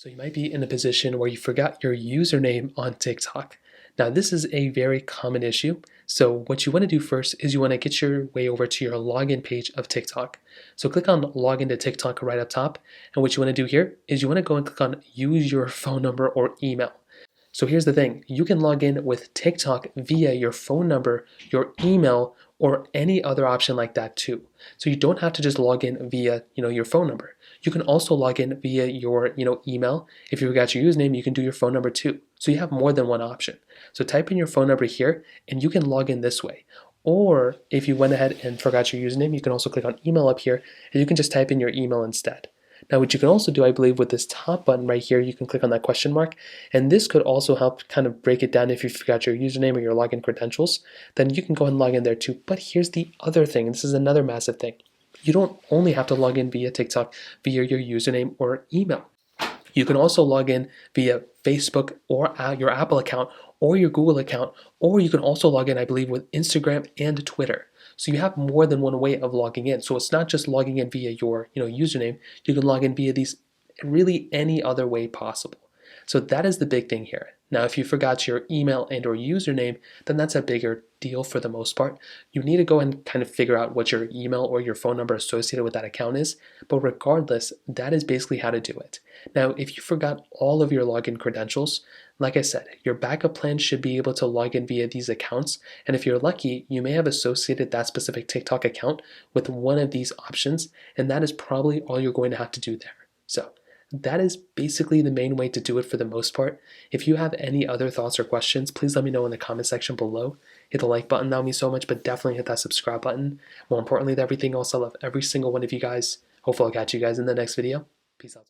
So you might be in a position where you forgot your username on TikTok. Now, this is a very common issue. So what you want to do first is you want to get your way over to your login page of TikTok. So click on login to TikTok right up top. And what you want to do here is you want to go and click on use your phone number or email. So here's the thing, you can log in with TikTok via your phone number, your email, or any other option like that too. So you don't have to just log in via, your phone number. You can also log in via your, email. If you forgot your username, you can do your phone number too. So you have more than one option. So type in your phone number here and you can log in this way. Or if you went ahead and forgot your username, you can also click on email up here and you can just type in your email instead. Now, what you can also do, I believe, with this top button right here, you can click on that question mark, and this could also help kind of break it down if you forgot your username or your login credentials, then you can go ahead and log in there too. But here's the other thing, and this is another massive thing. You don't only have to log in via TikTok via your username or email. You can also log in via Facebook or your Apple account or your Google account, or you can also log in, I believe, with Instagram and Twitter. So you have more than one way of logging in. So it's not just logging in via your username. You can log in via these really any other way possible. So that is the big thing here. Now, if you forgot your email and or username, then that's a bigger deal for the most part. You need to go and kind of figure out what your email or your phone number associated with that account is. But regardless, that is basically how to do it. Now, if you forgot all of your login credentials, like I said, your backup plan should be able to log in via these accounts. And if you're lucky, you may have associated that specific TikTok account with one of these options. And that is probably all you're going to have to do there. So that is basically the main way to do it for the most part. If you have any other thoughts or questions, please let me know in the comment section below. Hit the like button, that would mean so much, but definitely hit that subscribe button. More importantly than everything else, I love every single one of you guys. Hopefully I'll catch you guys in the next video. Peace out.